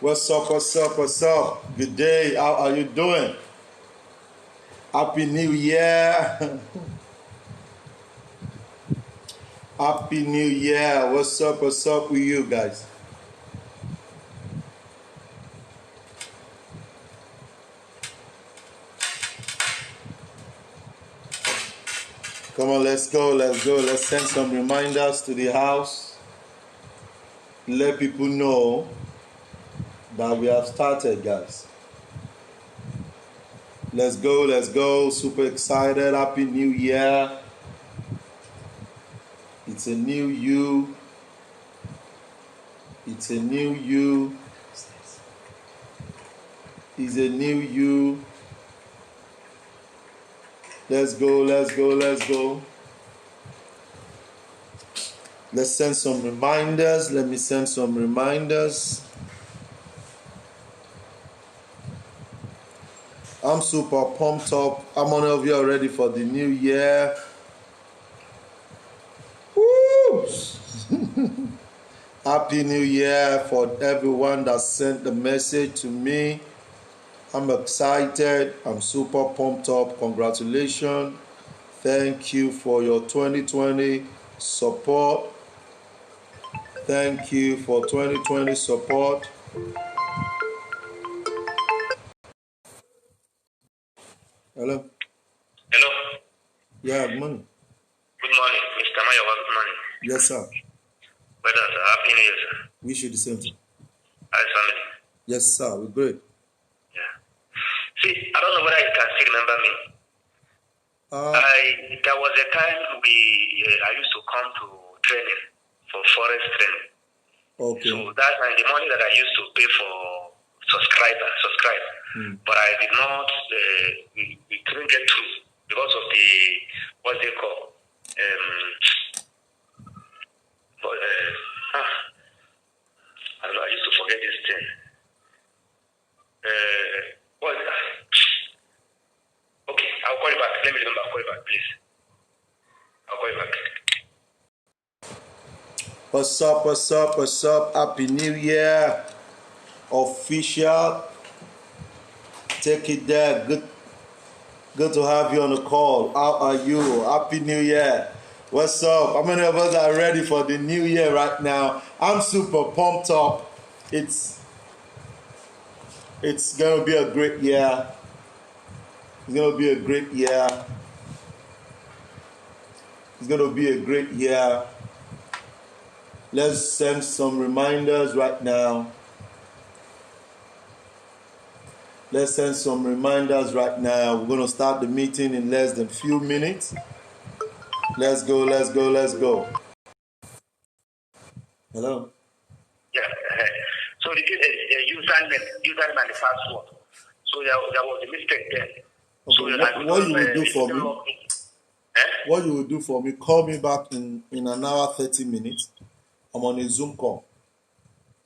What's up, what's up, what's up? Good day, how are you doing? Happy New Year. Happy New Year. What's up with you guys? Come on, let's go. Let's send some reminders to the house. Let people know that we have started, guys. Let's go. Super excited. Happy New Year. It's a new you. It's a new you. It's a new you. Let's go. Let's send some reminders. Let me send some reminders. I'm super pumped up. How many of you are ready for the new year? Woo! Happy New Year for everyone that sent the message to me. I'm excited. I'm super pumped up. Congratulations. Thank you for your 2020 support. Thank you for 2020 support. Hello? Hello? Yeah, good morning. Good morning, Mr. Mayowa. Good morning. Yes, sir. Well done, sir. Happy New Year, sir. Wish you the same thing. How's family? Yes, sir. We're great. Yeah. See, I don't know whether you can still remember me. There was a time I used to come to training for forest training. Okay. So that's the money that I used to pay for subscribe. But I did not, we couldn't get through because of the, what they call, I don't know, I used to forget this thing. Okay, I'll call you back. Let me remember, I'll call you back, please. I'll call you back. What's up? Happy New Year. Official. Take it there. Good to have you on the call. How are you? Happy New Year. What's up? How many of us are ready for the new year right now? I'm super pumped up. It's gonna be a great year. It's gonna be a great year. It's gonna be a great year. Let's send some reminders right now. We're going to start the meeting in less than a few minutes. Let's go. Hello? Yeah. So the username and the password. So there was a mistake there. Okay, So what you will do for me? What you will do for me? Call me back in an hour, 30 minutes. I'm on a Zoom call,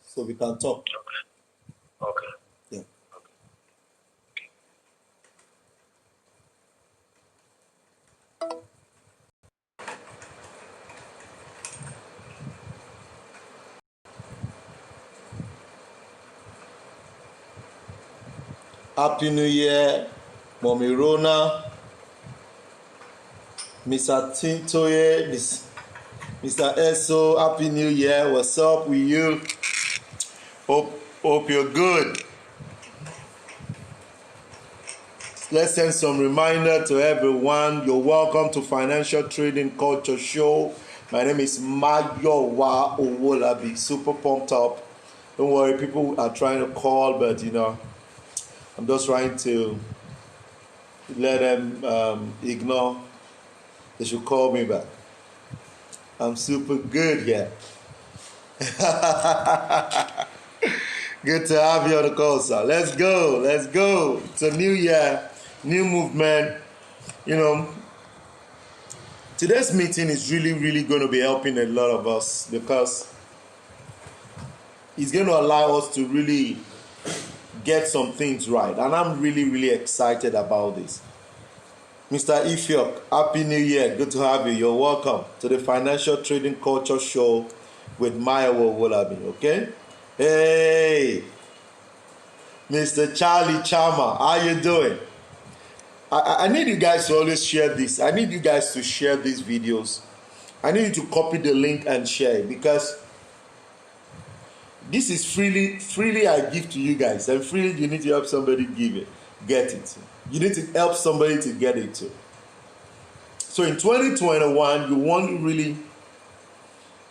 so we can talk. Okay. Yeah. Happy New Year, Mommy Rona, Mr. Tintoye, Mr. Eso. Happy New Year. What's up with you? Hope you're good. Let's send some reminder to everyone. You're welcome to Financial Trading Culture Show. My name is Mayowa Owolabi. Super pumped up. Don't worry, people are trying to call, but I'm just trying to let them ignore. They should call me back. I'm super good, yeah. Good to have you on the call, sir. Let's go. It's a new year, new movement. Today's meeting is really going to be helping a lot of us because it's going to allow us to really get some things right. And I'm really excited about this. Mr. Ifyok, Happy New Year. Good to have you. You're welcome to the Financial Trading Culture Show with Mayowa Owolabi, okay? Hey, Mr. Charlie Chama, how you doing? I need you guys to always share this. I need you guys to share these videos. I need you to copy the link and share it, because this is freely I give to you guys, and freely you need to help somebody get it. You need to help somebody to get it too. So in 2021, you want to really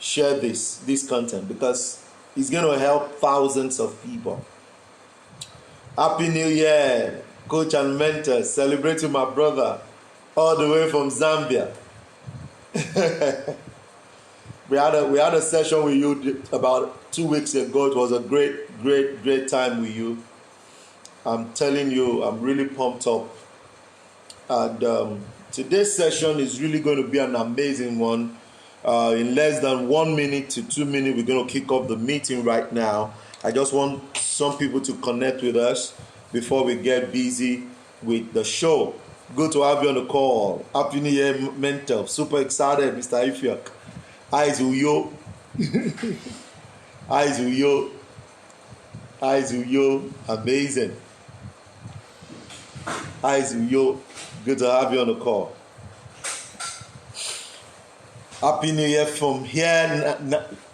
share this content, because it's going to help thousands of people. Happy New Year, coach and mentor, celebrating my brother all the way from Zambia. we had a session with you about 2 weeks ago. It was a great time with you. I'm telling you, I'm really pumped up. And today's session is really going to be an amazing one. In less than 1 minute to 2 minutes, we're going to kick off the meeting right now. I just want some people to connect with us before we get busy with the show. Good to have you on the call. Happy New Year, mentor. Super excited, Mr. Ifiak. Eyes Uyo. Eyes Uyo. Eyes Uyo. Amazing. Eyes Uyo. Good to have you on the call. Happy New Year from here,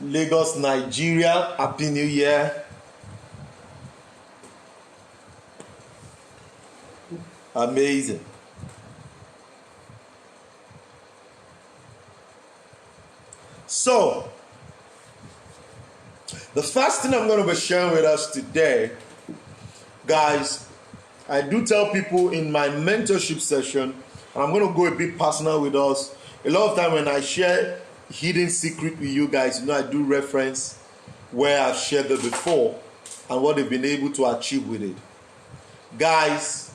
Lagos, Nigeria. Happy New Year. Amazing. So, the first thing I'm going to be sharing with us today, guys, I do tell people in my mentorship session, and I'm going to go a bit personal with us. A lot of time when I share hidden secret with you guys, I do reference where I've shared it before and what they've been able to achieve with it. Guys,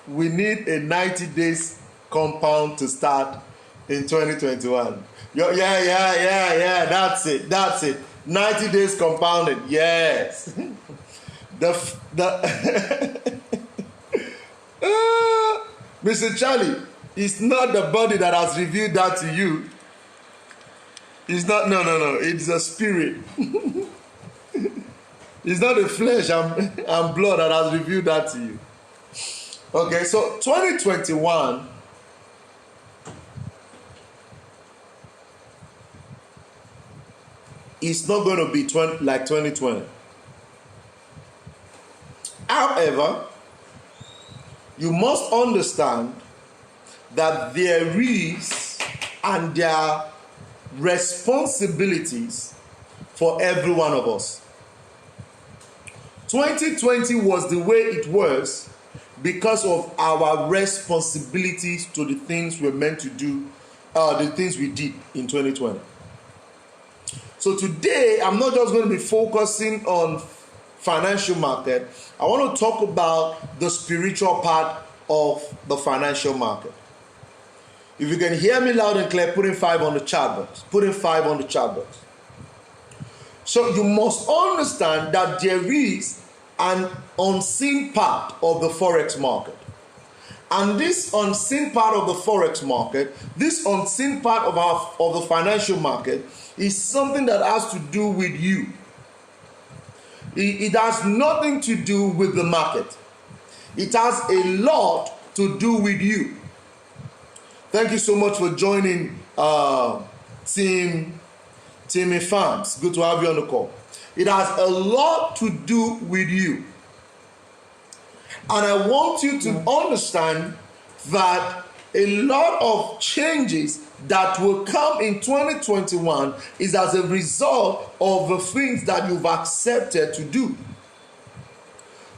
we need a 90 days compound to start in 2021. Yeah, that's it. 90 days compounded, yes. Mr. Charlie, it's not the body that has revealed that to you. It's not, no, it's a spirit. It's not the flesh and blood that has revealed that to you. Okay, so 2021 is not going to be like 2020. However, you must understand that there is and there are responsibilities for every one of us. 2020 was the way it was because of our responsibilities to the things we're meant to do, the things we did in 2020. So today, I'm not just going to be focusing on financial market. I want to talk about the spiritual part of the financial market. If you can hear me loud and clear, putting 5 on the chat box. Putting 5 on the chat box. So you must understand that there is an unseen part of the forex market. And this unseen part of the forex market, this unseen part of the financial market is something that has to do with you. It has nothing to do with the market. It has a lot to do with you. Thank you so much for joining Team Farms. Good to have you on the call. It has a lot to do with you. And I want you to understand that a lot of changes that will come in 2021 is as a result of the things that you've accepted to do.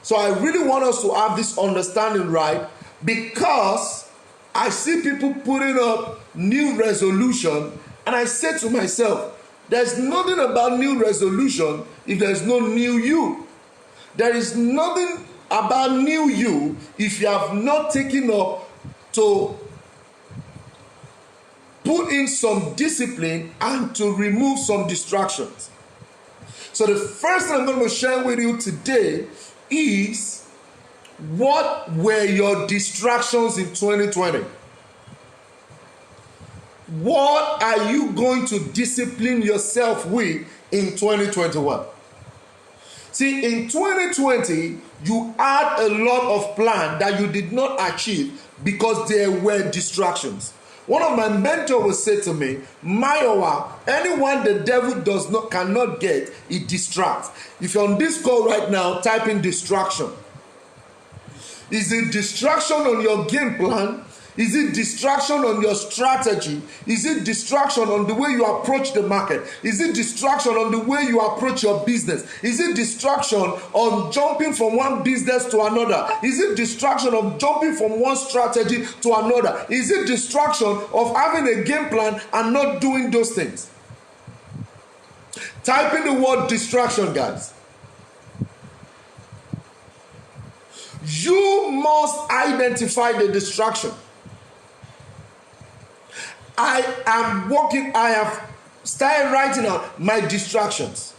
So I really want us to have this understanding right, because I see people putting up new resolution, and I say to myself, there's nothing about new resolution if there's no new you. There is nothing about new you if you have not taken up to put in some discipline and to remove some distractions. So the first thing I'm going to share with you today is, what were your distractions in 2020? What are you going to discipline yourself with in 2021? See, in 2020, you had a lot of plan that you did not achieve because there were distractions. One of my mentors would say to me, Mayowa, anyone the devil cannot get, it distracts. If you're on this call right now, type in distraction. Is it distraction on your game plan? Is it distraction on your strategy? Is it distraction on the way you approach the market? Is it distraction on the way you approach your business? Is it distraction on jumping from one business to another? Is it distraction of jumping from one strategy to another? Is it distraction of having a game plan and not doing those things? Type in the word distraction, guys. You must identify the distraction. I have started writing out my distractions.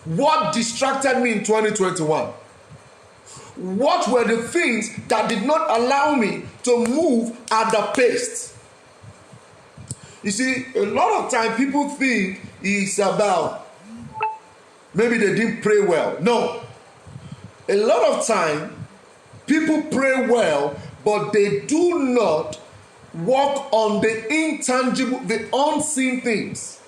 What distracted me in 2021? What were the things that did not allow me to move at the pace? You see, a lot of time people think it's about maybe they didn't pray well. No. A lot of time people pray well, but they do not work on the intangible, the unseen things.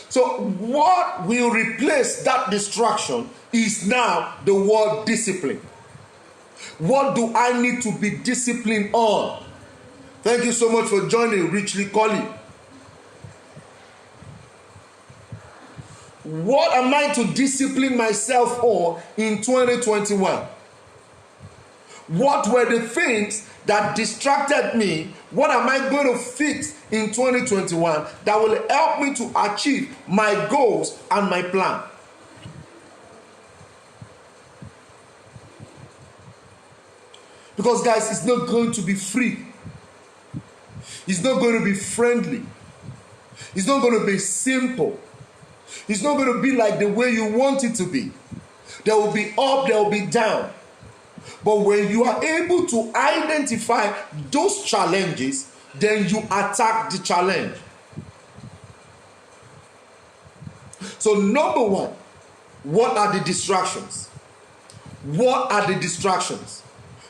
So what will replace that distraction is now the word discipline. What do I need to be disciplined on? Thank you so much for joining Richly Collie. What am I to discipline myself on in 2021? What were the things that distracted me? What am I going to fix in 2021 that will help me to achieve my goals and my plan? Because guys, it's not going to be free. It's not going to be friendly. It's not going to be simple. It's not going to be like the way you want it to be. There will be up, there will be down. But when you are able to identify those challenges, then you attack the challenge. So number one, what are the distractions? What are the distractions?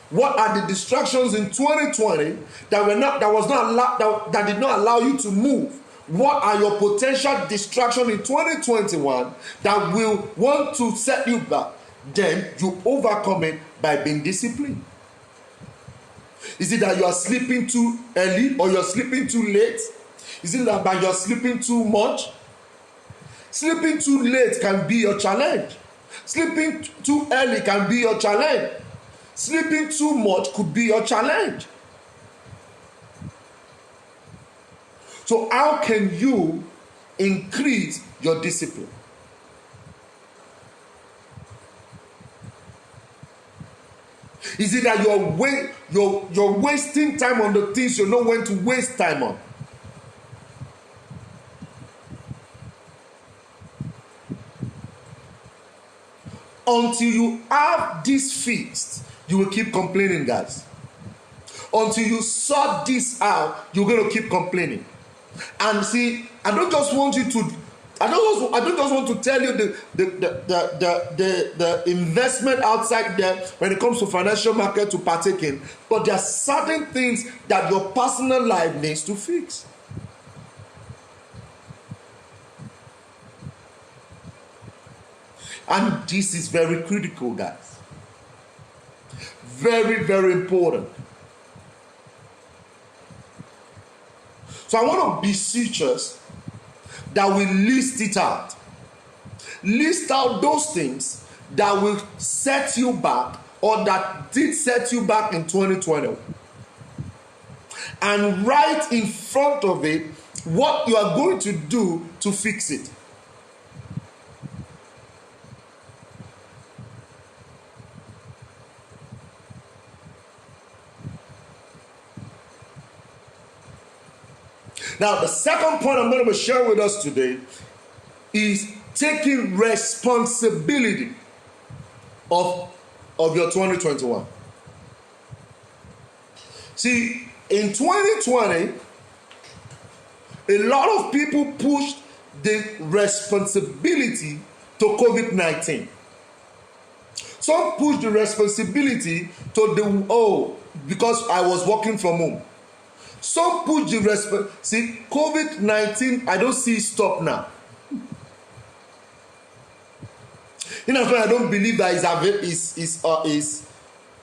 What are the distractions in 2020 that did not allow you to move? What are your potential distractions in 2021 that will want to set you back? Then you overcome it by being disciplined. Is it that you are sleeping too early or you're sleeping too late? Is it that you're sleeping too much? Sleeping too late can be your challenge. Sleeping too early can be your challenge. Sleeping too much could be your challenge. So how can you increase your discipline? Is it that you're wasting time on the things you know when to waste time on? Until you have this fixed, you will keep complaining, guys. Until you sort this out, you're going to keep complaining. And see, I don't just want to tell you the investment outside there when it comes to financial market to partake in, but there are certain things that your personal life needs to fix. And this is very critical, guys. Very, very important. So I want to beseech us that we list it out. List out those things that will set you back or that did set you back in 2020. And write in front of it what you are going to do to fix it. Now, the second point I'm going to share with us today is taking responsibility of your 2021. See, in 2020, A lot of people pushed the responsibility to COVID-19. Some pushed the responsibility to because I was working from home. Some pushed the see, COVID-19, I don't see it stop now. In fact, I don't believe that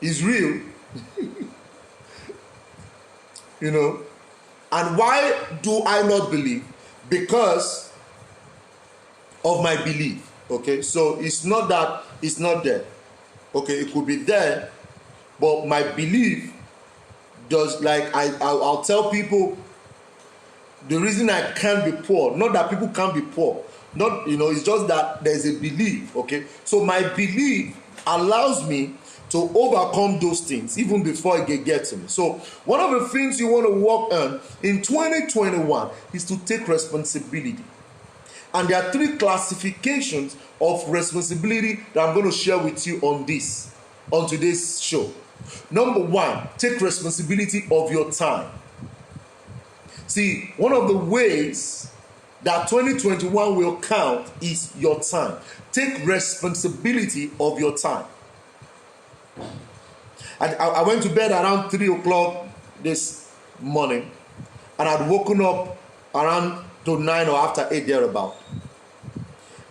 is real. You know. And why do I not believe? Because of my belief. Okay, so it's not that it's not there. Okay, it could be there, but my belief does, like I'll tell people the reason I can't be poor, not that people can't be poor, not, you know, it's just that there's a belief. Okay, so my belief allows me to overcome those things even before it get to me. So one of the things you want to work on in 2021 is to take responsibility. And there are 3 classifications of responsibility that I'm going to share with you on today's show. Number 1, take responsibility of your time. See, one of the ways that 2021 will count is your time. Take responsibility of your time. I went to bed around 3 o'clock this morning, and I'd woken up around to 9 or after 8 thereabout.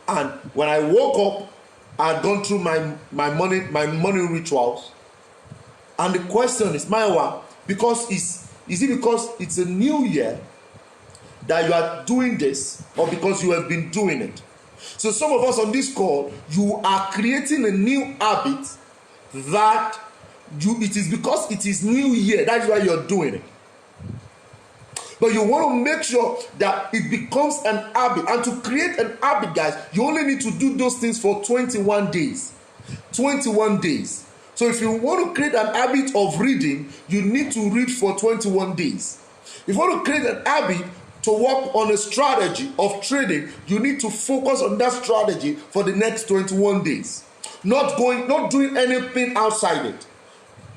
And when I woke up, I had gone through my morning rituals. And the question is, Maiwa, is it because it's a new year that you are doing this, or because you have been doing it? So some of us on this call, you are creating a new habit that it is because it is new year, that's why you're doing it. But you want to make sure that it becomes an habit. And to create an habit, guys, you only need to do those things for 21 days. 21 days. So if you want to create an habit of reading, you need to read for 21 days. If you want to create an habit to work on a strategy of trading, you need to focus on that strategy for the next 21 days. Not doing anything outside it.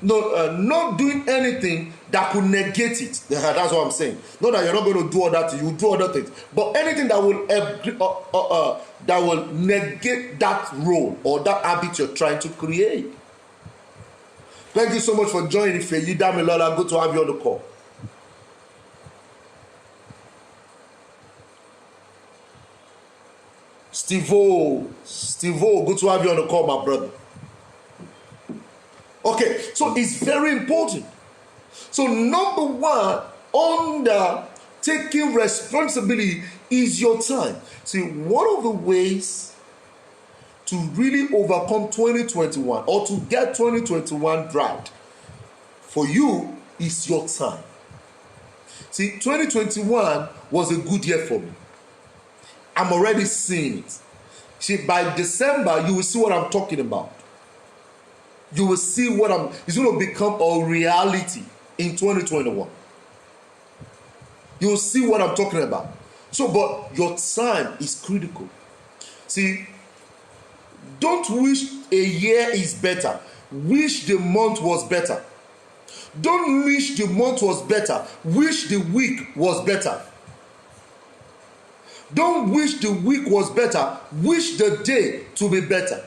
Not doing anything that could negate it. That's what I'm saying. Not that you're not going to do other things, you do other things, but anything that will negate that role or that habit you're trying to create. Thank you so much for joining. Feyi Damilola, good to have you on the call. Steve-O, good to have you on the call, my brother. Okay, so it's very important. So number 1 under taking responsibility is your time. See, one of the ways to really overcome 2021 or to get 2021 right for you is your time. See, 2021 was a good year for me. I'm already seeing it. See, by December, you will see what I'm talking about. You will see it's going to become a reality in 2021. You will see what I'm talking about. So, but your time is critical. See, don't wish a year is better. Wish the month was better. Don't wish the month was better. Wish the week was better. Don't wish the week was better. Wish the day to be better.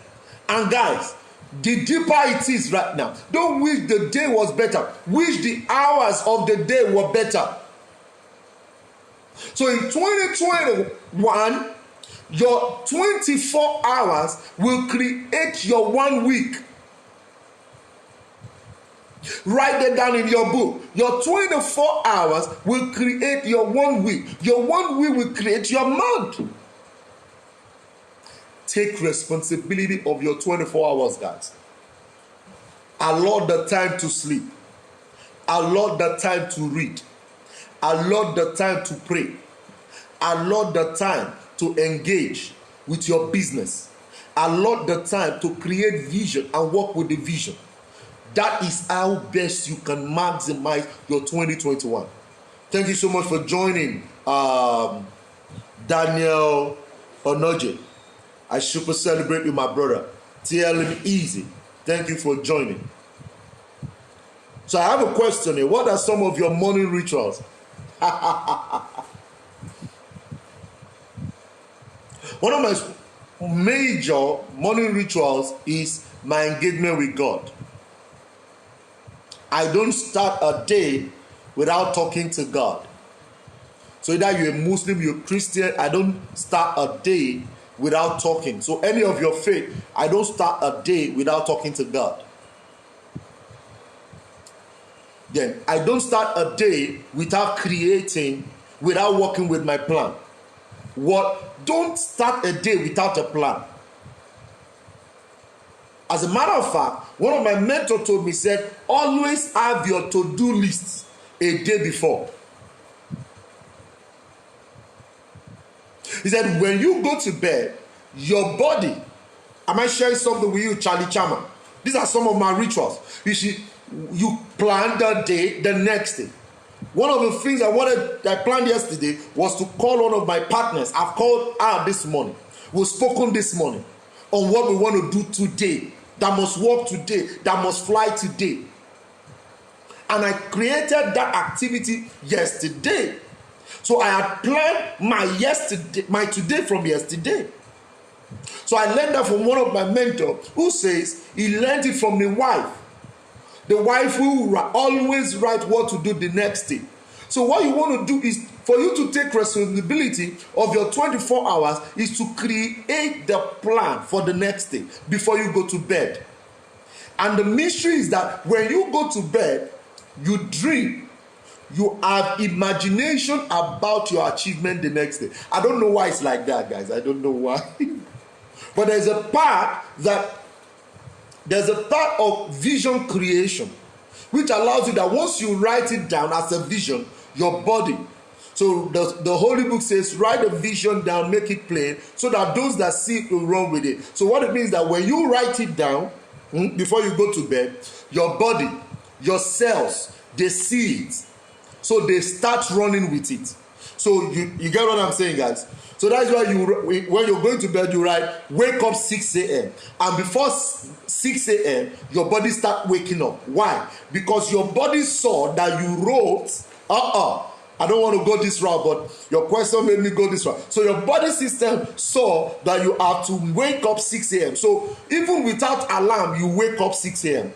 And guys, the deeper it is right now, don't wish the day was better. Wish the hours of the day were better. So in 2021, your 24 hours will create your 1 week. Write that down in your book. Your 24 hours will create your 1 week. Your 1 week will create your month. Take responsibility of your 24 hours, guys. Allot the time to sleep. Allot the time to read. Allot the time to pray. Allot the time to engage with your business. Allot the time to create vision and work with the vision. That is how best you can maximize your 2021. Thank you so much for joining, Daniel Onoje. I super celebrate you, my brother. TLM Easy. Thank you for joining. So I have a question here. What are some of your morning rituals? One of my major morning rituals is my engagement with God. I don't start a day without talking to God. So either you're a Muslim, you're a Christian, I don't start a day without talking. So any of your faith, I don't start a day without talking to God. Then I don't start a day without creating, without working with my plan. Don't start a day without a plan. As a matter of fact, one of my mentors told me, said, always have your to-do list a day before. He said, when you go to bed, your body, am I sharing something with you, Charlie Chama? These are some of my rituals. You plan the day the next day. One of the things I planned yesterday was to call one of my partners. I've called her this morning. We've spoken this morning on what we want to do today, that must work today, that must fly today. And I created that activity yesterday. So I had planned my today from yesterday. So I learned that from one of my mentors who says he learned it from the wife. The wife who always write what to do the next day. So what you want to do is for you to take responsibility of your 24 hours is to create the plan for the next day before you go to bed. And the mystery is that when you go to bed, you dream. You have imagination about your achievement the next day. I don't know why it's like that, guys. I don't know why. But there's a part of vision creation which allows you that once you write it down as a vision, your body. So the Holy Book says, write the vision down, make it plain, so that those that see it will run with it. So what it means that when you write it down, before you go to bed, your body, your cells, they see it. So they start running with it. So you get what I'm saying, guys? So that's why when you're going to bed, you write, wake up 6 a.m. And before 6 a.m., your body start waking up. Why? Because your body saw that you wrote, I don't want to go this route, but your question made me go this route. So your body system saw that you have to wake up 6 a.m. So even without alarm, you wake up 6 a.m.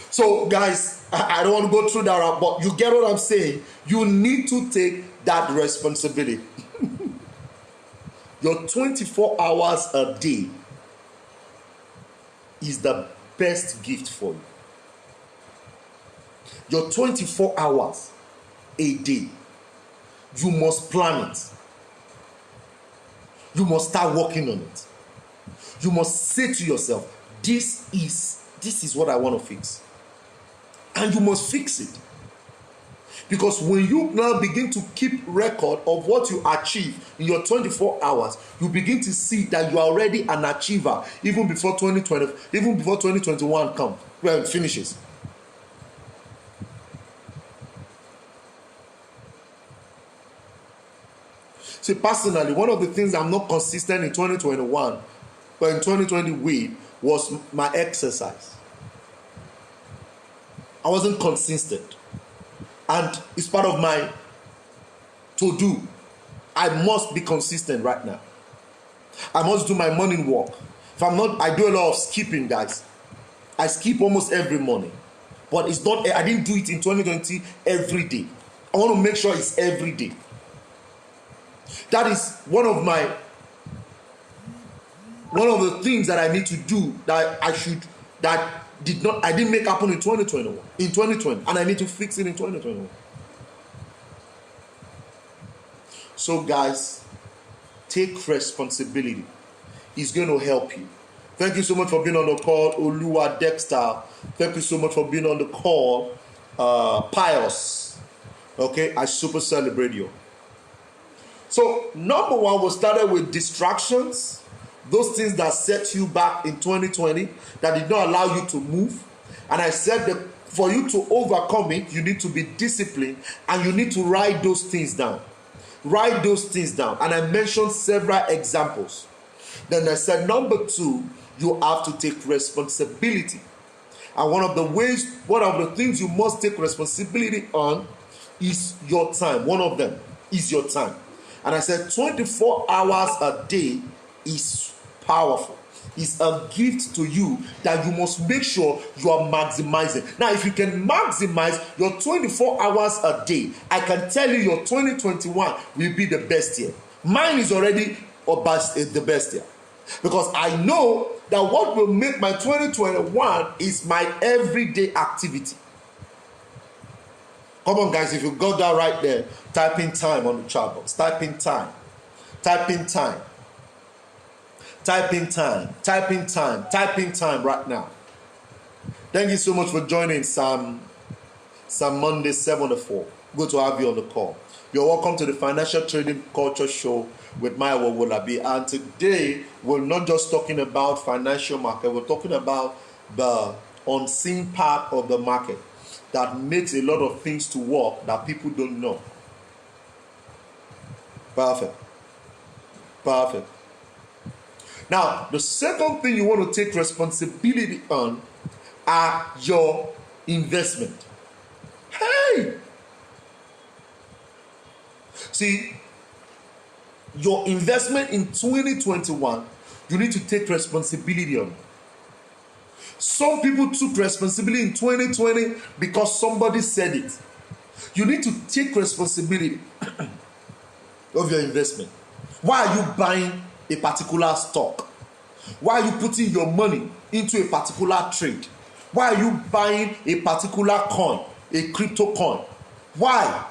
So guys, I don't want to go through that route, but you get what I'm saying. You need to take that responsibility. Your 24 hours a day is the best gift for you. Your 24 hours a day, you must plan it. You must start working on it. You must say to yourself, this is what I want to fix. And you must fix it. Because when you now begin to keep record of what you achieve in your 24 hours, you begin to see that you are already an achiever even before 2020, even before 2021 comes, well, it finishes. See, personally, one of the things I'm not consistent in 2021, but in 2020 with, was my exercise. I wasn't consistent. And it's part of my to-do. I must be consistent right now. I must do my morning walk. If I'm not, I do a lot of skipping, guys. I skip almost every morning. But it's not, I didn't do it in 2020 every day. I want to make sure it's every day. That is one of the things that I need to do that I didn't make happen in 2020, and I need to fix it in 2021. So guys, take responsibility. It's going to help you. Thank you so much for being on the call, Oluwa Dexter. Thank you so much for being on the call, Pius. Okay, I super celebrate you. So number one, we started with distractions. Those things that set you back in 2020, that did not allow you to move. And I said that for you to overcome it, you need to be disciplined and you need to write those things down. Write those things down. And I mentioned several examples. Then I said, number two, you have to take responsibility. And one of the things you must take responsibility on is your time. One of them is your time. And I said 24 hours a day is powerful. It's a gift to you that you must make sure you are maximizing. Now, if you can maximize your 24 hours a day, I can tell you your 2021 will be the best year. Mine is already the best year. Because I know that what will make my 2021 is my everyday activity. Come on, guys, if you got that right there, type in time on the chat box. Type in time. Type in time. Type in time. Type in time. Type in time right now. Thank you so much for joining Sam Monday 7-4. Good to have you on the call. You're welcome to the Financial Trading Culture Show with Maiwo Wolabi. And today, we're not just talking about financial market. We're talking about the unseen part of the market that makes a lot of things to work that people don't know. Perfect. Perfect. Now, the second thing you want to take responsibility on are your investment. Hey! See, your investment in 2021, you need to take responsibility on. Some people took responsibility in 2020 because somebody said it. You need to take responsibility of your investment. Why are you buying a particular stock? Why are you putting your money into a particular trade? Why are you buying a particular coin, a crypto coin? Why?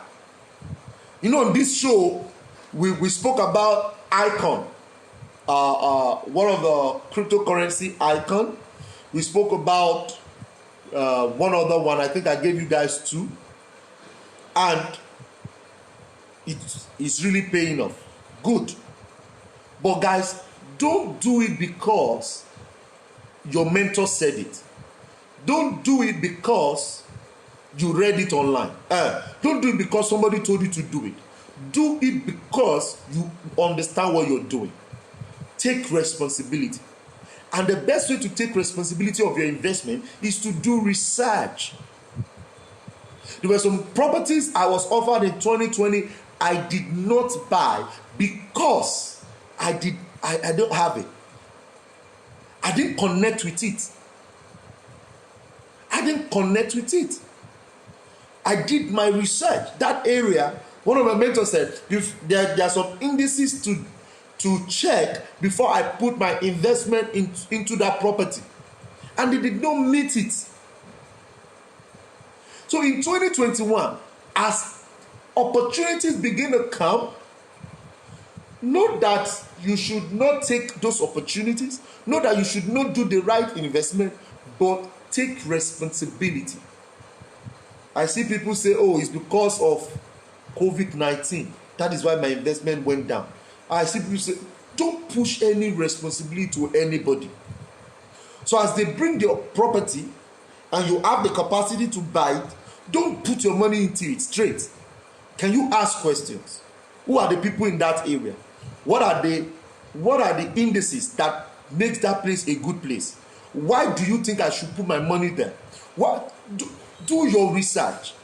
You know, on this show, we spoke about Icon, one of the cryptocurrency Icon. We spoke about one other one. I think I gave you guys two. And it's really paying off. Good. But guys, don't do it because your mentor said it. Don't do it because you read it online. Don't do it because somebody told you to do it. Do it because you understand what you're doing. Take responsibility. And the best way to take responsibility of your investment is to do research. There were some properties I was offered in 2020 I did not buy because I don't have it. I didn't connect with it. I did my research. That area, one of my mentors said, there are some indices to check before I put my investment into that property. And they did not meet it. So in 2021, as opportunities begin to come, know that you should not take those opportunities. Know that you should not do the right investment, but take responsibility. I see people say, oh, it's because of COVID-19. That is why my investment went down. I see people say, don't push any responsibility to anybody. So as they bring their property and you have the capacity to buy it, don't put your money into it straight. Can you ask questions? Who are the people in that area? What are the indices that makes that place a good place? Why do you think I should put my money there? Do your research.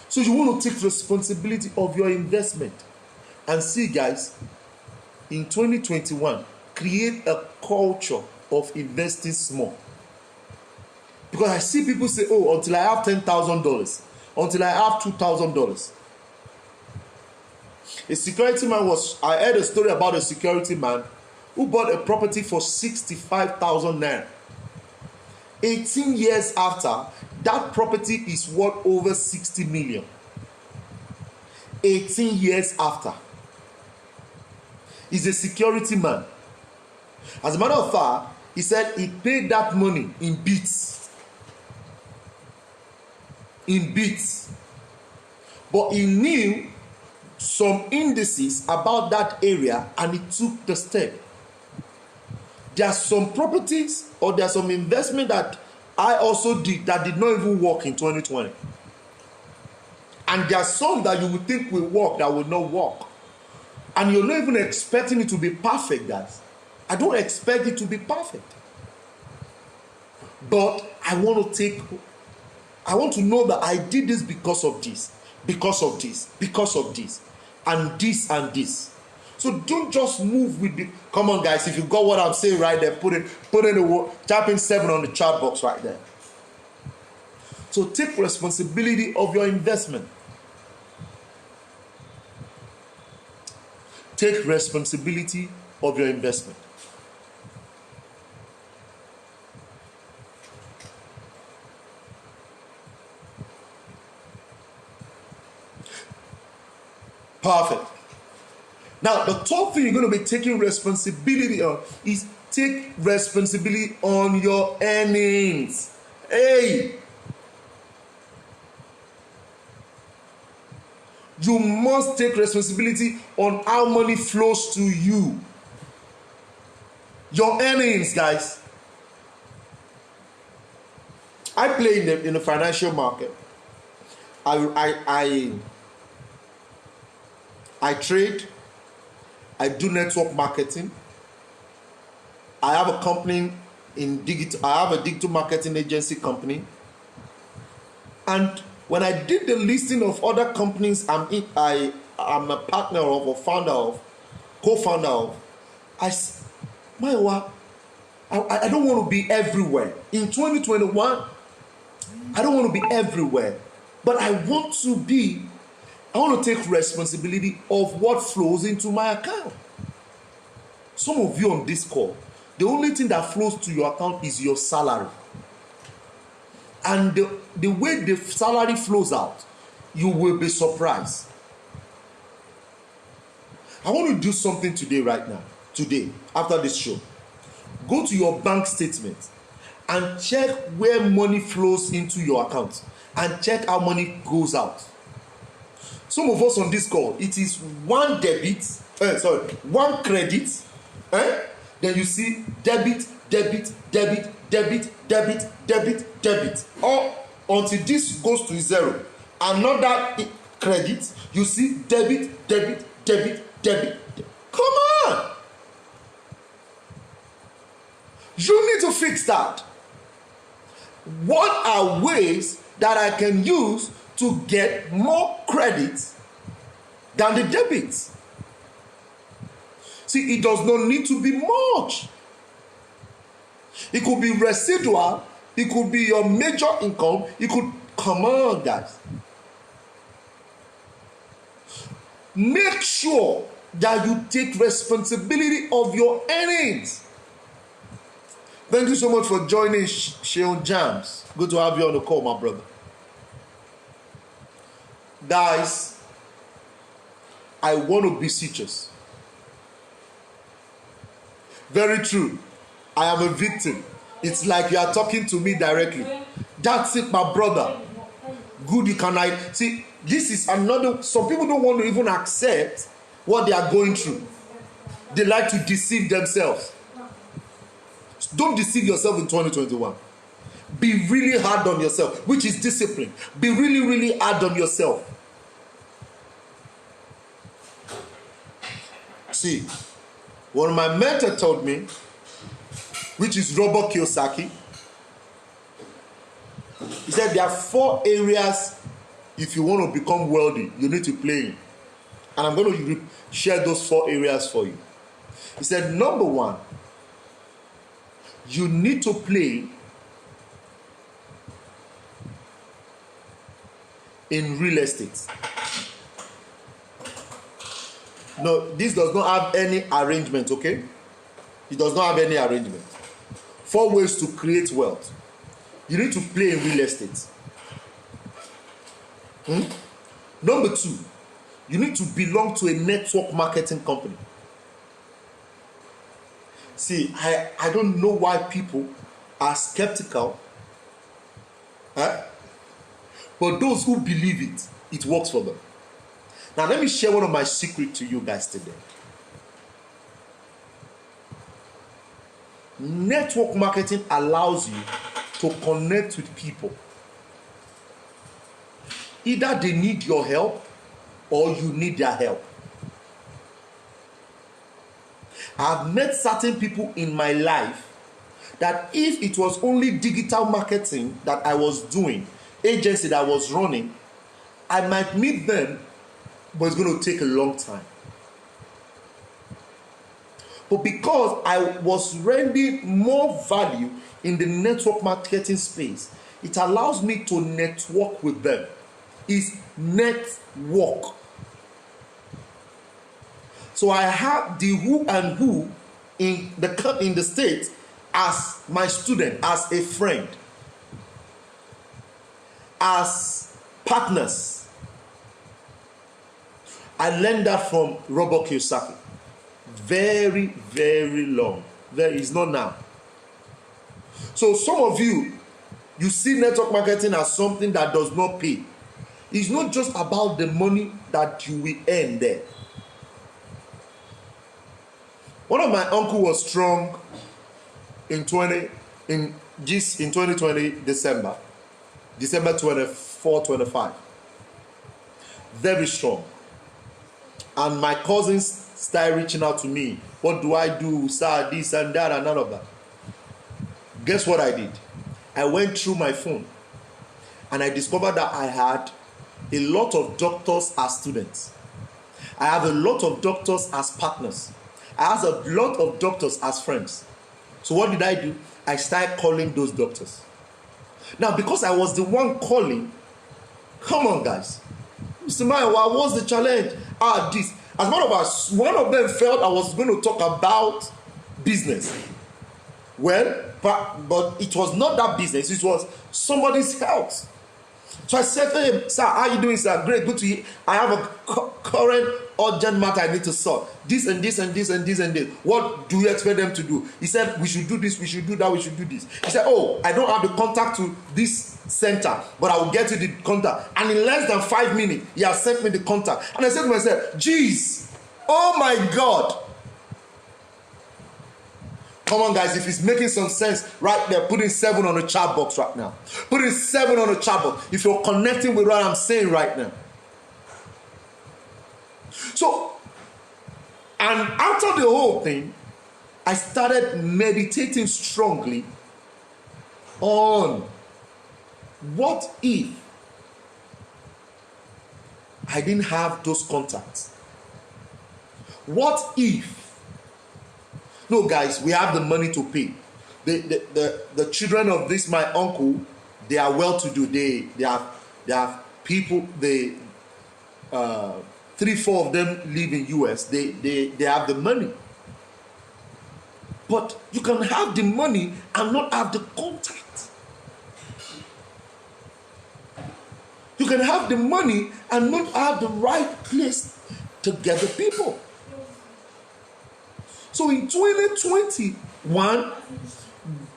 So you want to take responsibility of your investment. And see, guys, in 2021, create a culture of investing small. Because I see people say, oh, until I have $10,000, until I have $2,000. A security man I heard a story about a security man who bought a property for 65,000 naira. 18 years after, that property is worth over 60 million. 18 years after. He's a security man. As a matter of fact, he said he paid that money in bits. But he knew some indices about that area and he took the step. There are some properties or there are some investment that I also did that did not even work in 2020. And there are some that you would think will work that will not work. And you're not even expecting it to be perfect, guys. I don't expect it to be perfect. But I want to know that I did this because of this, because of this, because of this. and this and this. So don't just move with the, come on guys, if you got what I'm saying right there, put in the word, type in 7 on the chat box right there. So take responsibility of your investment. Take responsibility of your investment. Perfect. Now, the top thing you're going to be taking responsibility on is take responsibility on your earnings. Hey! You must take responsibility on how money flows to you. Your earnings, guys. I play in the financial market. I trade. I do network marketing. I have a company in digital. I have a digital marketing agency company. And when I did the listing of other companies I'm a partner of or founder of, co-founder of, I don't want to be everywhere. In 2021, I don't want to be everywhere. But I want to take responsibility of what flows into my account. Some of you on this call, the only thing that flows to your account is your salary. And the way the salary flows out, you will be surprised. I want to do something today, right now. Today, after this show. Go to your bank statement and check where money flows into your account. And check how money goes out. Some of us on this call, it is one credit. Then you see debit. Or until this goes to 0. Another credit, you see debit. Come on! You need to fix that. What are ways that I can use to get more credit than the debit? See, it does not need to be much. It could be residual. It could be your major income. Come on, guys. Make sure that you take responsibility of your earnings. Thank you so much for joining Sheon Jams. Good to have you on the call, my brother. Guys, I want to be serious. Very true. I am a victim. It's like you are talking to me directly. That's it, my brother. Good, you can see. This is another. Some people don't want to even accept what they are going through. They like to deceive themselves. Don't deceive yourself in 2021. Be really hard on yourself, which is discipline. Be really, really hard on yourself. See, one of my mentors told me, which is Robert Kiyosaki, he said there are 4 areas if you want to become wealthy, you need to play in. And I'm going to share those 4 areas for you. He said, number 1, you need to play in real estate. No, this does not have any arrangement, okay? It does not have any arrangement. 4 ways to create wealth. You need to play in real estate. Number 2, you need to belong to a network marketing company. See, I don't know why people are skeptical. But those who believe it, it works for them. Now, let me share one of my secrets to you guys today. Network marketing allows you to connect with people. Either they need your help or you need their help. I've met certain people in my life that if it was only digital marketing that I was doing, agency that I was running, I might meet them but it's going to take a long time. But because I was rendering more value in the network marketing space, it allows me to network with them. It's network. So I have the who and who in the state as my student, as a friend, as partners. I learned that from Robert Kiyosaki. Very, very long. There is not now. So some of you see network marketing as something that does not pay. It's not just about the money that you will earn there. One of my uncle was strong in 2020 December 24, 25. Very strong. And my cousins started reaching out to me. What do I do, sir? This and that and none of that. Guess what I did? I went through my phone and I discovered that I had a lot of doctors as students. I have a lot of doctors as partners. I have a lot of doctors as friends. So what did I do? I started calling those doctors. Now, because I was the one calling, come on, guys. Mr. Maiwa, what's the challenge? This. As one of them felt I was going to talk about business. Well, but it was not that business. It was somebody's health. So I said to him, sir, how are you doing, sir? Great, good to hear. I have a current urgent matter I need to solve. This and this and this and this and this. What do you expect them to do? He said, we should do this, we should do that, we should do this. He said, oh, I don't have the contact to this center, but I will get you the contact. And in less than 5 minutes, he has sent me the contact. And I said to myself, geez, oh my God. Come on, guys, if it's making some sense right there, put in 7 on the chat box right now. Put in 7 on the chat box if you're connecting with what I'm saying right now. So, and after the whole thing, I started meditating strongly on what if I didn't have those contacts? What if? No, guys, we have the money to pay. The children of this my uncle, they are well to do. They have people. 3-4 of them live in US. They have the money. But you can have the money and not have the contact. You can have the money and not have the right place to get the people. So in 2021,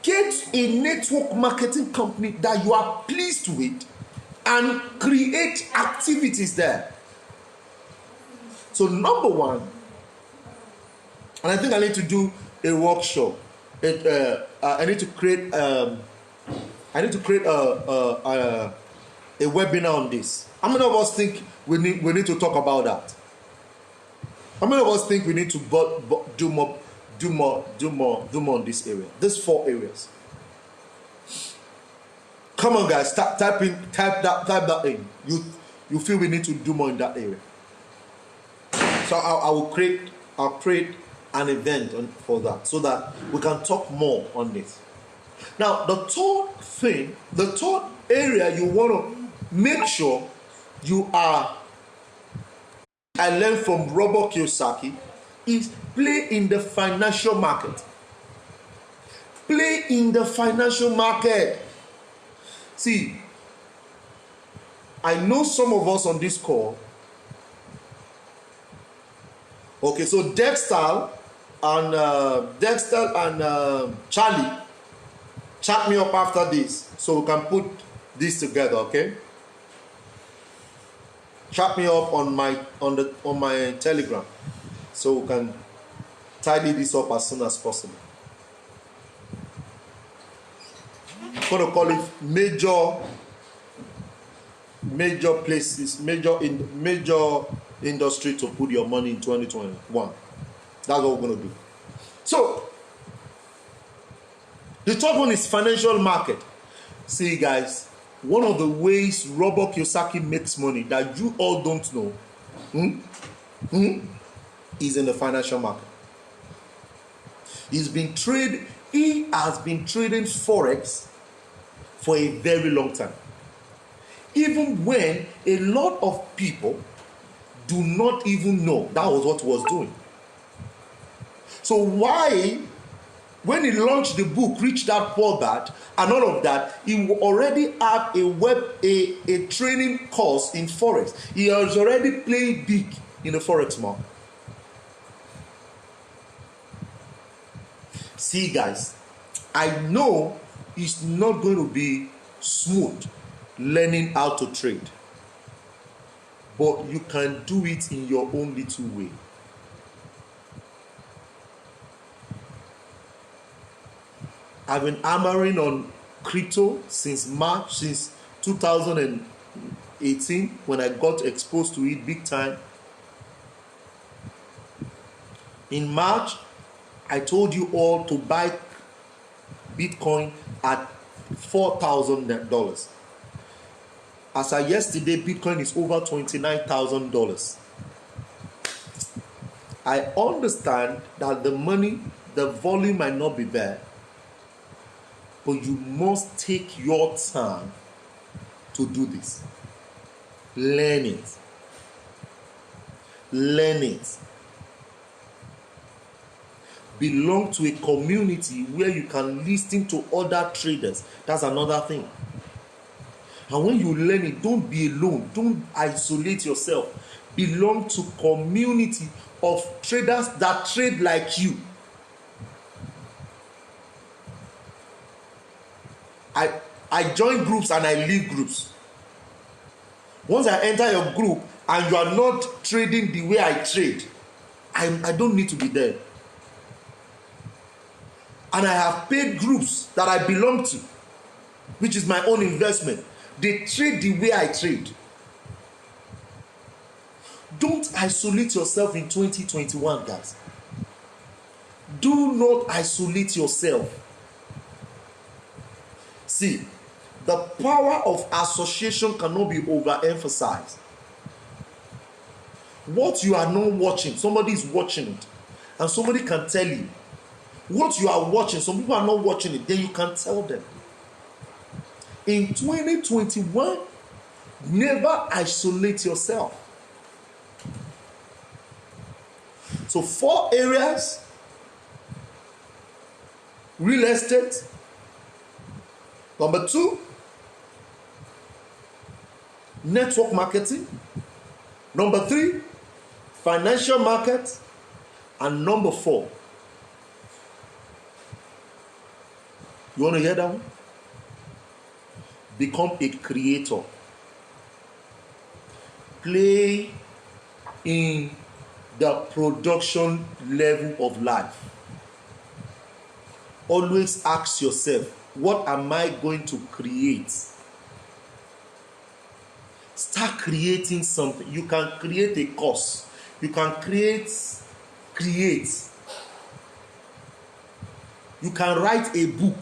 get a network marketing company that you are pleased with and create activities there. So number one, and I think I need to do a workshop. I need to create a webinar on this. How many of us think we need to talk about that? How many of us think we need to do more in this area? These 4 areas. Come on, guys, type that in. You feel we need to do more in that area. So I'll create an event for that so that we can talk more on this. Now, the third area you want to make sure you are. I learned from Robert Kiyosaki is play in the financial market. Play in the financial market. See, I know some of us on this call. Okay, so Dexter and Charlie, chat me up after this so we can put this together. Okay. Chat me up on my Telegram so we can tidy this up as soon as possible. I'm going to call it major places, major industry to put your money in 2021. That's what we're going to do. So the third one is financial market. See, guys, one of the ways Robert Kiyosaki makes money that you all don't know is in the financial market. He has been trading forex for a very long time. Even when a lot of people do not even know that was what he was doing. So why, when he launched the book Rich Dad Poor Dad and all of that, he already had a training course in forex. He has already played big in the forex market. See guys, I know it's not going to be smooth learning how to trade, but you can do it in your own little way. I've been hammering on crypto since 2018 when I got exposed to it big time. In March, I told you all to buy Bitcoin at $4,000. As of yesterday, Bitcoin is over $29,000. I understand that the money, the volume might not be there, but you must take your time to do this. Learn it. Learn it. Belong to a community where you can listen to other traders. That's another thing. And when you learn it, don't be alone. Don't isolate yourself. Belong to community of traders that trade like you. I join groups and I leave groups. Once I enter your group and you are not trading the way I trade, I don't need to be there. And I have paid groups that I belong to, which is my own investment. They trade the way I trade. Don't isolate yourself in 2021, guys. Do not isolate yourself. See, the power of association cannot be overemphasized. What you are not watching, somebody is watching it, and somebody can tell you. What you are watching, some people are not watching it, then you can tell them. In 2021, never isolate yourself. So 4 areas: real estate. Number 2, network marketing. Number 3, financial market. And number 4, you want to hear that one? Become a creator. Play in the production level of life. Always ask yourself, what am I going to create? Start creating something. You can create a course. You can create. You can write a book.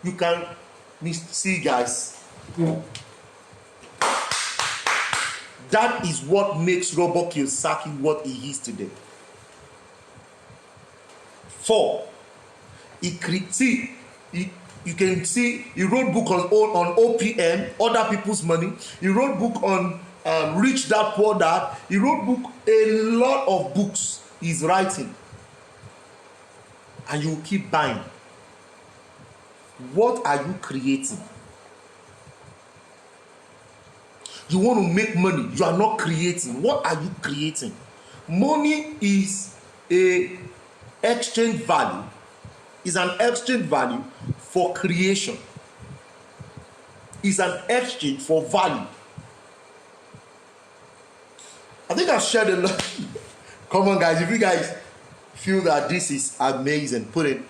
You can see, guys. That is what makes Robert Kiyosaki what he is today. 4, you can see he wrote book on OPM, other people's money. He wrote book on Rich Dad Poor Dad. He wrote a lot of books he's writing, and you keep buying. What are you creating? You want to make money, you are not creating. What are you creating? Money is an exchange value for creation. It's an exchange for value. I think I've shared a lot. Come on, guys. If you guys feel that this is amazing, put it.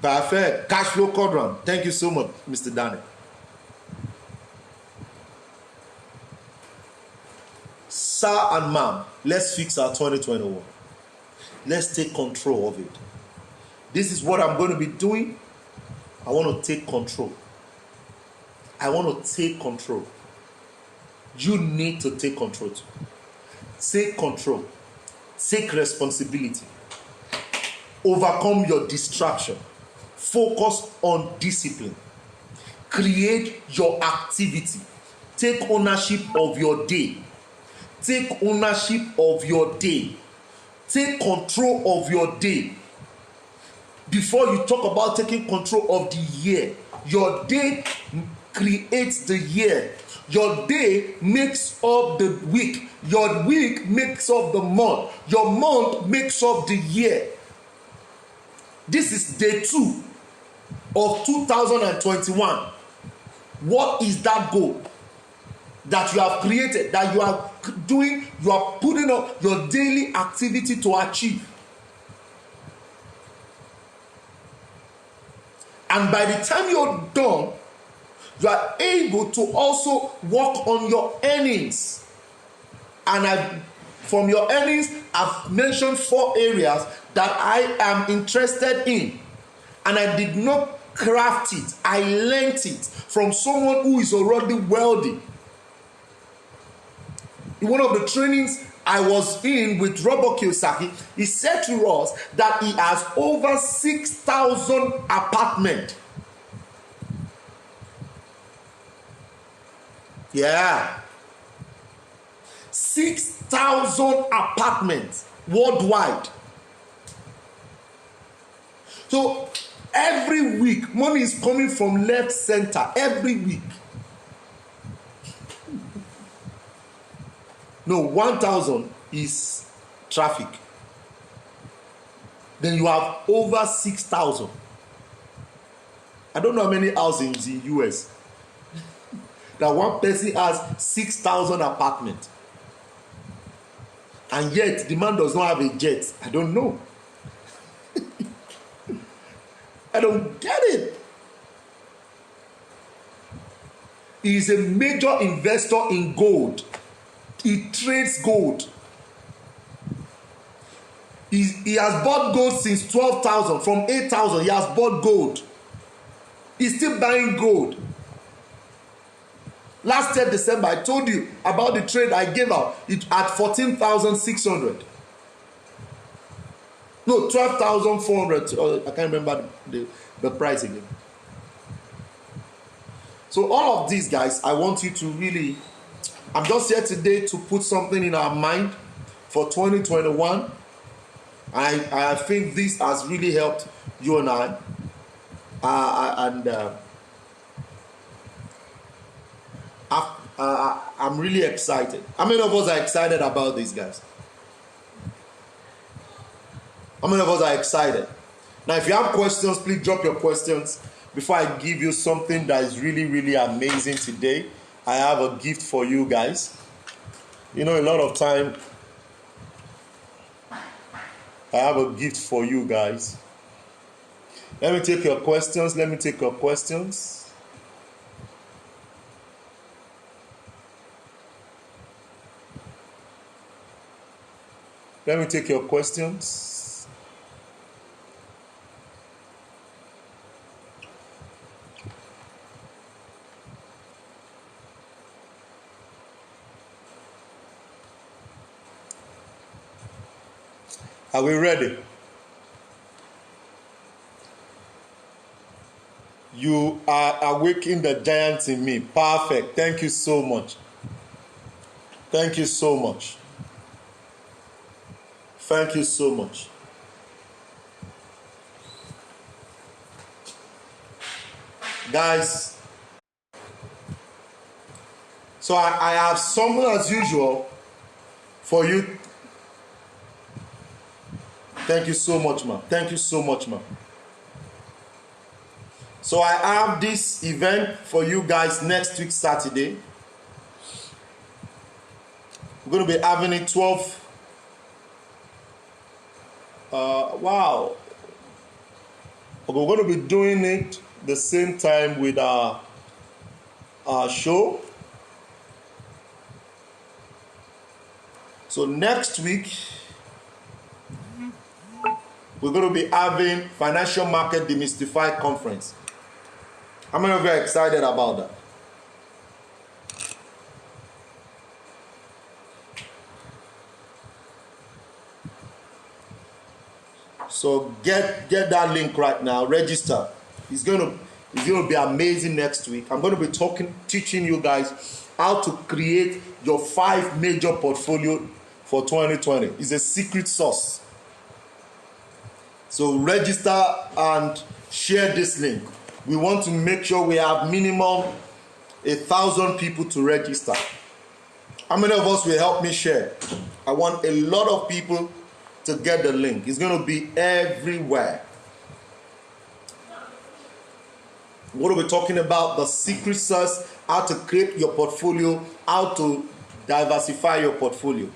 Perfect. Cash flow quadrant. Thank you so much, Mr. Daniel. Sir and ma'am, let's fix our 2021. Let's take control of it. This is what I'm going to be doing. I want to take control. I want to take control. You need to take control too. Take control. Take responsibility. Overcome your distraction. Focus on discipline. Create your activity. Take ownership of your day. Take ownership of your day. Take control of your day. Before you talk about taking control of the year, your day creates the year. Your day makes up the week. Your week makes up the month. Your month makes up the year. This is day 2 of 2021. What is that goal that you have created, that you are doing, you are putting up your daily activity to achieve? And by the time you're done, you are able to also work on your earnings. And from your earnings, I've mentioned 4 areas that I am interested in. And I did not craft it. I learned it from someone who is already wealthy. In one of the trainings I was in with Robert Kiyosaki, he said to us that he has over 6,000 apartments. Yeah. 6,000 apartments worldwide. So every week, money is coming from left center. Every week. No, 1,000 is traffic. Then you have over 6,000. I don't know how many houses in the US that one person has 6,000 apartments. And yet the man does not have a jet. I don't know. I don't get it. He is a major investor in gold. He trades gold. He has bought gold since 12,000. From 8,000, he has bought gold. He's still buying gold. Last year, December, I told you about the trade I gave out at 14,600. No, 12,400. I can't remember the price again. So all of these guys, I want you to really, I'm just here today to put something in our mind for 2021. I think this has really helped you and I. I'm really excited. How many of us are excited about these guys? How many of us are excited? Now, if you have questions, please drop your questions. Before I give you something that is really, really amazing today, I have a gift for you guys. You know, a lot of time, I have a gift for you guys. Let me take your questions. Let me take your questions. Let me take your questions. Are we ready? You are awakening the giant in me. Perfect. Thank you so much. Thank you so much. Thank you so much. Guys, so I have something as usual for you. Thank you so much, ma'am. Thank you so much, ma'am. So I have this event for you guys next week, Saturday. We're going to be having it 12. Wow. We're going to be doing it the same time with our show. So next week, we're going to be having Financial Market Demystified Conference. How many of you are excited about that? So get that link right now. Register. It's gonna be amazing next week. I'm gonna be teaching you guys how to create your 5 major portfolio for 2020. It's a secret sauce. So register and share this link. We want to make sure we have minimum 1,000 people to register. How many of us will help me share? I want a lot of people to get the link. It's going to be everywhere. What are we talking about? The secret sauce, how to create your portfolio, how to diversify your portfolio.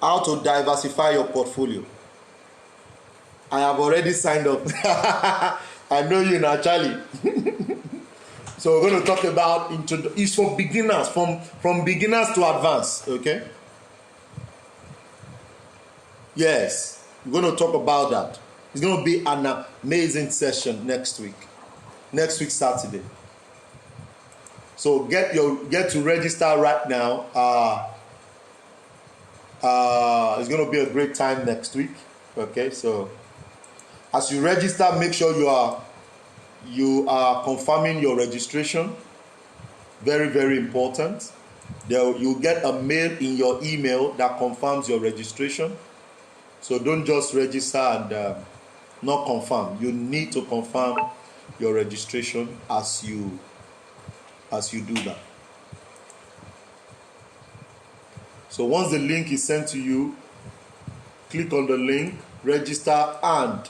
How to diversify your portfolio. I have already signed up. I know you now, Charlie. So we're going to talk about it's for beginners, from beginners to advanced, okay? Yes, we're going to talk about that. It's going to be an amazing session next week Saturday. So get to register right now. It's going to be a great time next week. Okay, so as you register, make sure you are confirming your registration. Very, very important. You'll get a mail in your email that confirms your registration. So don't just register and not confirm. You need to confirm your registration as you do that. So once the link is sent to you, click on the link, register, and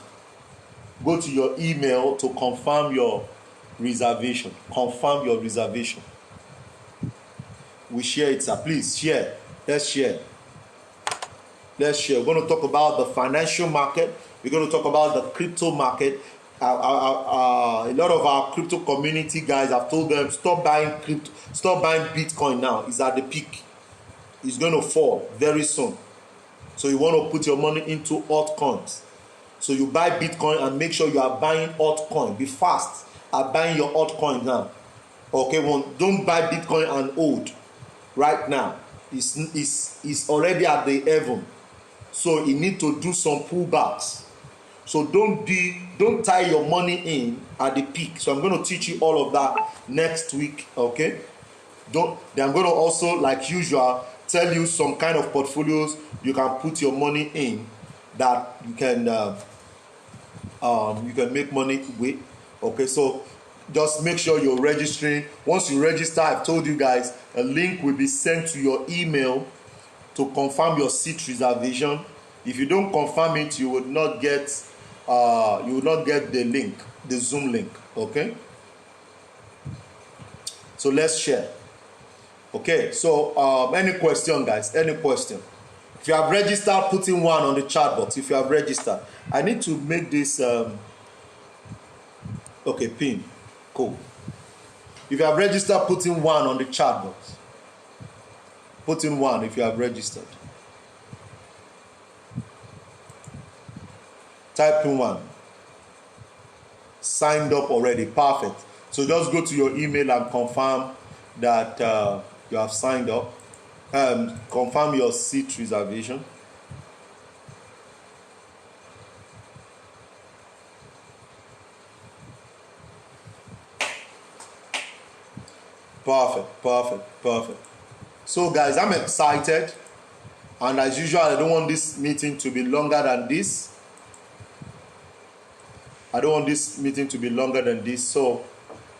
go to your email to confirm your reservation. Confirm your reservation. We share it, sir. Please share. Let's share. We're going to talk about the financial market. We're going to talk about the crypto market. A lot of our crypto community guys have told them, stop buying Bitcoin now. It's at the peak. It's going to fall very soon. So you want to put your money into altcoins. So you buy Bitcoin and make sure you are buying altcoin. Be fast at buying your altcoin now. Okay, don't buy Bitcoin and hold right now. It's already at the heaven. So you need to do some pullbacks. So don't tie your money in at the peak. So I'm going to teach you all of that next week. Okay. Then I'm going to also, like usual, tell you some kind of portfolios you can put your money in that you can make money with. Okay, so just make sure you're registering. Once you register, I've told you guys, a link will be sent to your email to confirm your seat reservation. If you don't confirm it, you would not get the link, the Zoom link. Okay, so let's share. Okay, so any question, guys? Any question? If you have registered, put in 1 on the chat box. If you have registered, I need to make this okay, pin. Cool. If you have registered, put in 1 on the chat box. Put in 1 if you have registered. Type in 1. Signed up already. Perfect. So just go to your email and confirm that you have signed up. Confirm your seat reservation. Perfect. So guys, I'm excited, and as usual, I don't want this meeting to be longer than this. So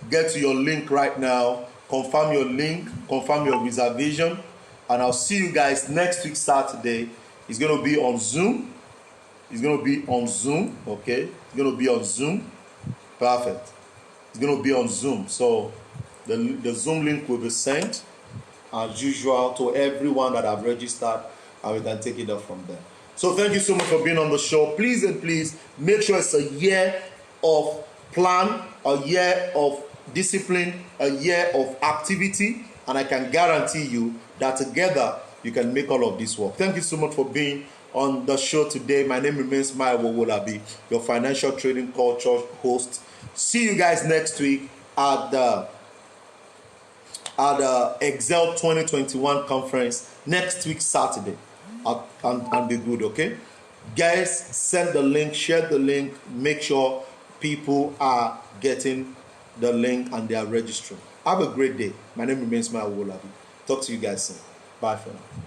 get to your link right now, confirm your link, confirm your reservation, and I'll see you guys next week Saturday. It's going to be on Zoom. Okay, it's going to be on Zoom. Perfect. It's going to be on Zoom. So the Zoom link will be sent as usual to everyone that have registered, and we can take it up from there. So thank you so much for being on the show. Please and please make sure it's a year of plan, a year of discipline, a year of activity, and I can guarantee you that together you can make all of this work. Thank you so much for being on the show today. My name remains Maya Wolabi, your financial trading culture host. See you guys next week at the Excel 2021 conference next week Saturday. and be good, okay? Guys, send the link, share the link, make sure people are getting the link and they are registering. Have a great day. My name remains Maya Wolabi. Talk to you guys soon. Bye for now.